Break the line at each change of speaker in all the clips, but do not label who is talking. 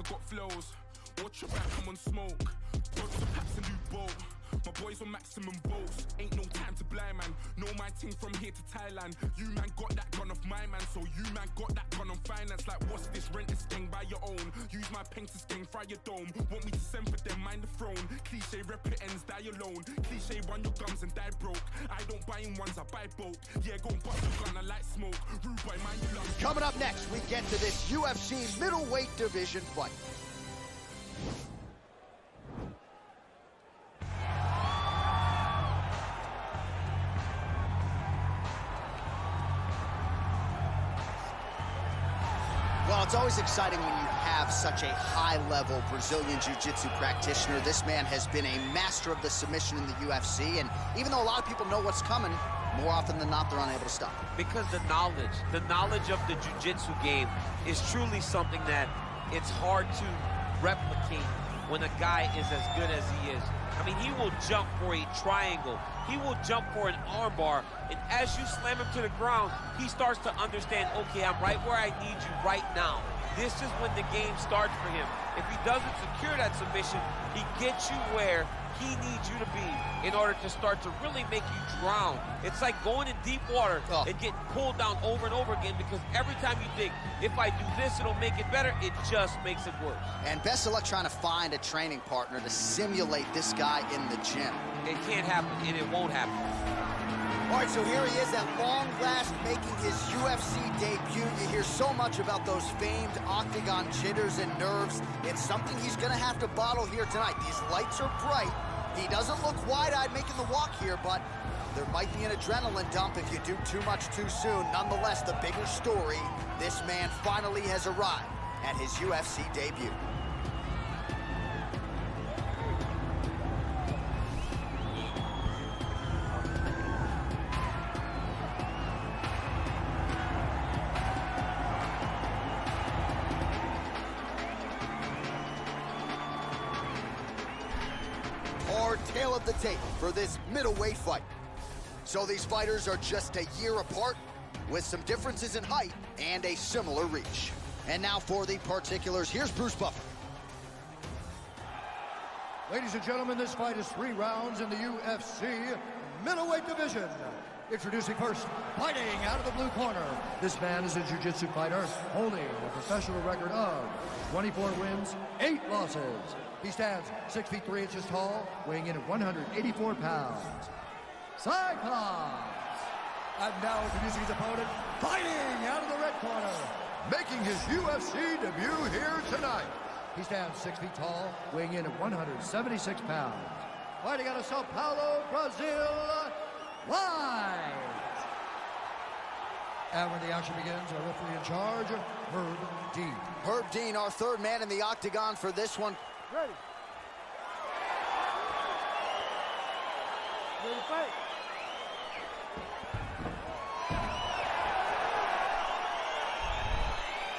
I got flows. Watch your back, I'm on smoke. Rods to packs and do both. My boys on maximum bolts. Ain't no time to blind man. Know my ting from here to Thailand. You man got that gun off my man, so you man got that gun on finance. Like what's this? Rent a skeng by your own. Use my pen to skeng, fry your dome. Want me to send for them, mind the throne. Cliche rep it ends, die alone. Cliche run your guns and die broke. I don't buy in ones, I buy bulk. Yeah, go and bust a gun, I like smoke. Rude boy, mind you love.
Coming up next, we get to this UFC middleweight division fight. Well, it's always exciting when you have such a high-level Brazilian Jiu-Jitsu practitioner. This man has been a master of the submission in the UFC, and even though a lot of people know what's coming, more often than not, they're unable to stop it.
Because the knowledge of the Jiu-Jitsu game is truly something that it's hard to replicate when a guy is as good as he is. I mean, he will jump for a triangle. He will jump for an armbar. And as you slam him to the ground, he starts to understand, okay, I'm right where I need you right now. This is when the game starts for him. If he doesn't secure that submission, he gets you where he needs you to be in order to start to really make you drown. It's like going in deep water and getting pulled down over and over again, because every time you think, if I do this, it'll make it better, it just makes it worse.
And best of luck trying to find a training partner to simulate this guy in the gym.
It can't happen, and it won't happen.
All right, so here he is at long last making his UFC debut. You hear so much about those famed octagon jitters and nerves. It's something he's gonna have to bottle here tonight. These lights are bright. He doesn't look wide-eyed making the walk here, but there might be an adrenaline dump if you do too much too soon. Nonetheless, the bigger story, this man finally has arrived at his UFC debut. Our tale of the tape for this middleweight fight. So these fighters are just a year apart, with some differences in height and a similar reach. And now for the particulars, here's Bruce Buffer.
Ladies and gentlemen, this fight is 3 rounds in the UFC middleweight division. Introducing first, fighting out of the blue corner. This man is a jiu-jitsu fighter holding a professional record of 24 wins, 8 losses. He stands 6 feet 3 inches tall, weighing in at 184 pounds. Cyclops! And now introducing his opponent, fighting out of the red corner, making his UFC debut here tonight. He stands 6 feet tall, weighing in at 176 pounds. Fighting out of Sao Paulo, Brazil, White. And when the action begins, our referee in charge, Herb Dean.
Herb Dean, our third man in the octagon for this one.
Ready. Ready to fight.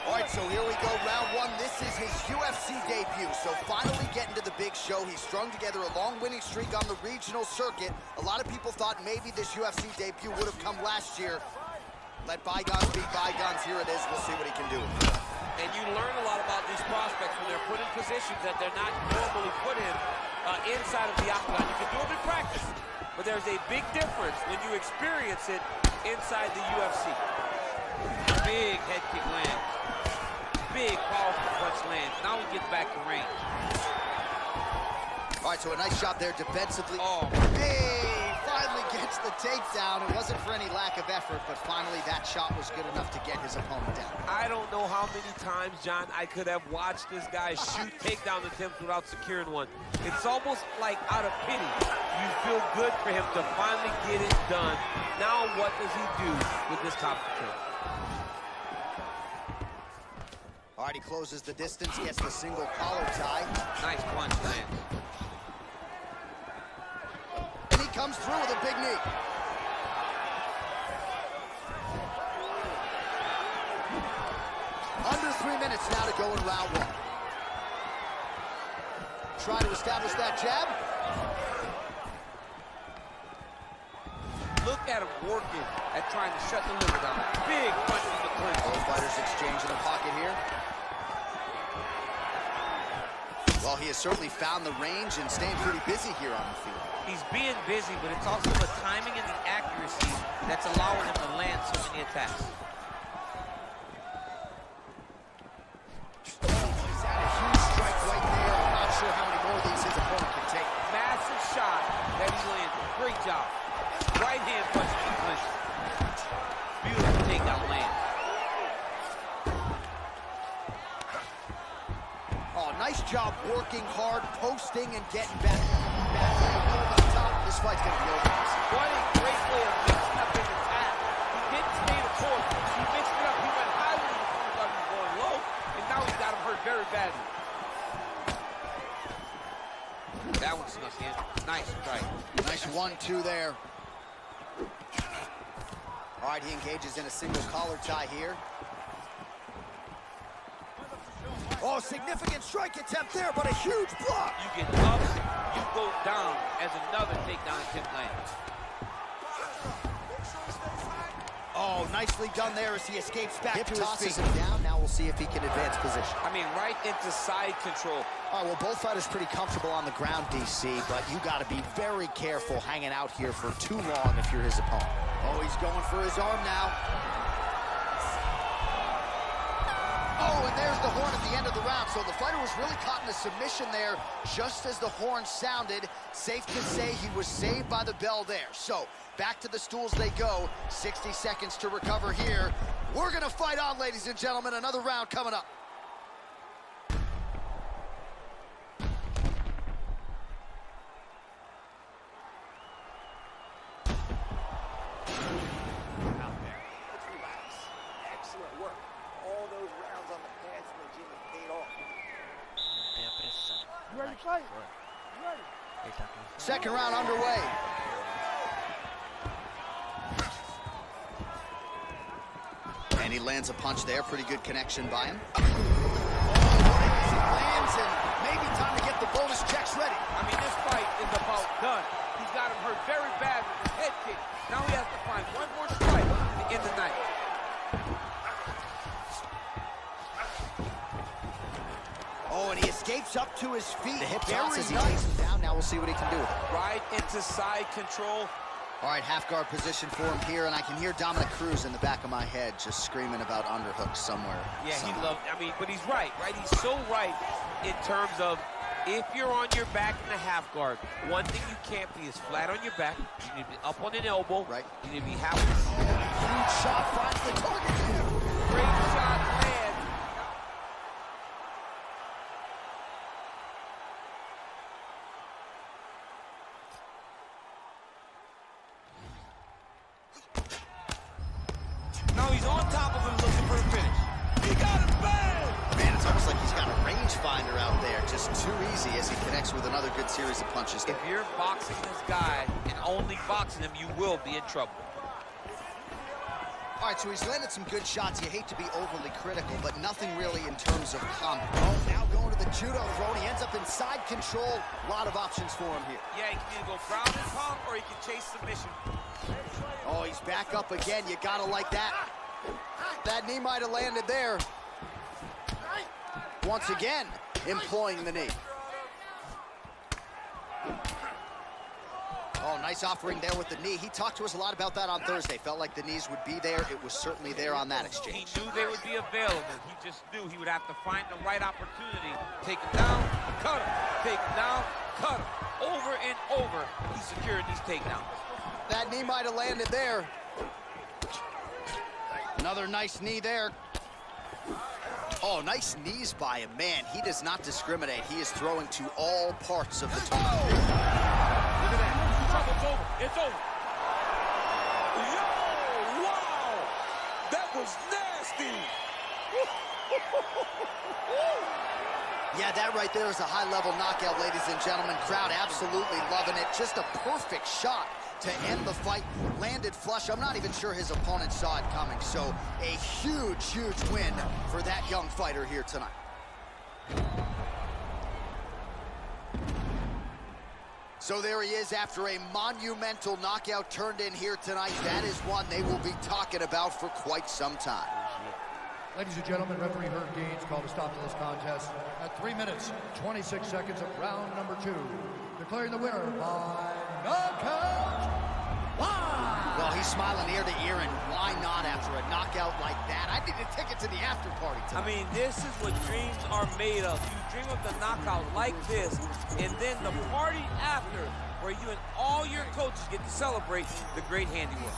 All right, so here we go, round 1. This is his UFC debut, so finally getting to the big show. He strung together a long winning streak on the regional circuit. A lot of people thought maybe this UFC debut would have come last year. Let bygones be bygones. Here it is. We'll see what he can do.
And you learn a lot about these prospects when they're put in positions that they're not normally put in inside of the octagon. You can do them in practice, but there's a big difference when you experience it inside the UFC. Big head kick lands. Big, powerful punch lands. Now he gets back to range.
All right, so a nice shot there defensively.
Oh.
Hey, finally gets the takedown. It wasn't for any lack of effort, but finally that shot was good enough to get his opponent down.
I don't know how many times, John, I could have watched this guy shoot takedown attempts without securing one. It's almost like out of pity. You feel good for him to finally get it done. Now what does he do with this top control?
All right, he closes the distance, gets the single collar tie.
Nice punch land.
And he comes through with a big knee. Under 3 minutes now to go in round 1. Try to establish that jab.
Look at him working at trying to shut the liver down. Big punch in the clinch.
Both fighters exchange in the pocket here. Well, he has certainly found the range and staying pretty busy here on the field.
He's being busy, but it's also the timing and the accuracy that's allowing him to land so many attacks.
He's had a huge strike right there. I'm not sure how many more of these his opponent can take.
Massive shot that he landed. Great job. Right hand punch in the clinch. Beautiful takedown land.
Oh, nice job working hard, posting, and getting back over the top. This fight's going to be over.
What a great way of mixing up his attack. He didn't stay the course. He mixed it up. He went high when he thought he was going low, and now he got him hurt very badly. That one snuck in. Nice strike.
Nice 1-2 there. All right, he engages in a single collar tie here. Oh, significant strike attempt there, but a huge block.
You get up, you go down as another takedown attempt lands.
Oh, nicely done there as he escapes back to his feet. Tosses him down. Now we'll see if he can advance position.
I mean, right into side control.
All right, well, both fighters pretty comfortable on the ground, DC, but you got to be very careful hanging out here for too long if you're his opponent. Oh, he's going for his arm now. Oh, and there's the horn at the end of the round. So the fighter was really caught in a submission there just as the horn sounded. Safe to say he was saved by the bell there. So back to the stools they go. 60 seconds to recover here. We're going to fight on, ladies and gentlemen. Another round coming up. Second round underway. And he lands a punch there. Pretty good connection by him. Oh, he lands, and maybe time to get the bonus checks ready.
I mean, this fight is about done. He's got him hurt very bad with his head kick. Now he has to find one more strike to end the night.
Oh, and he escapes up to his feet. The hip toss as he takes him down. Now we'll see what he can do with it.
Right into side control.
All right, half guard position for him here, and I can hear Dominic Cruz in the back of my head just screaming about underhooks somewhere.
Yeah, he loved, I mean, but he's right? He's so right in terms of if you're on your back in the half guard, one thing you can't be is flat on your back. You need to be up on an elbow.
Right.
You need to be half.
Huge shot finds the target.
Great shot lands. Now he's on top of him looking for the finish. He got him bad!
Man, it's almost like he's got a rangefinder out there. Just too easy as he connects with another good series of punches there.
If you're boxing this guy and only boxing him, you will be in trouble.
All right, so he's landed some good shots. You hate to be overly critical, but nothing really in terms of combat. Oh, now going to the judo throw. He ends up in side control. A lot of options for him here.
Yeah, he can either go ground and pound or he can chase submission.
Oh, he's back up again. You gotta like that. That knee might have landed there. Once again, employing the knee. Oh, nice offering there with the knee. He talked to us a lot about that on Thursday. Felt like the knees would be there. It was certainly there on that exchange.
He knew they would be available. He just knew he would have to find the right opportunity. Take him down, cut him. Take him down, cut him. Over and over, he secured these takedowns.
That knee might have landed there. Another nice knee there. Oh, nice knees by him. Man, he does not discriminate. He is throwing to all parts of the target.
Look at that. It's over. It's over. Yo, wow. That was nasty.
Yeah, that right there is a high-level knockout, ladies and gentlemen. Crowd absolutely loving it. Just a perfect shot to end the fight. Landed flush. I'm not even sure his opponent saw it coming. So a huge, huge win for that young fighter here tonight. So there he is after a monumental knockout turned in here tonight. That is one they will be talking about for quite some time.
Ladies and gentlemen, referee Herb Deans called a stop to this contest at 3 minutes, 26 seconds of round number 2. Declaring the winner by knockout.
Well, he's smiling ear to ear, and why not after a knockout like that? I need a ticket to the after party tonight.
I mean, this is what dreams are made of. You dream of the knockout like this, and then the party after, where you and all your coaches get to celebrate the great handiwork.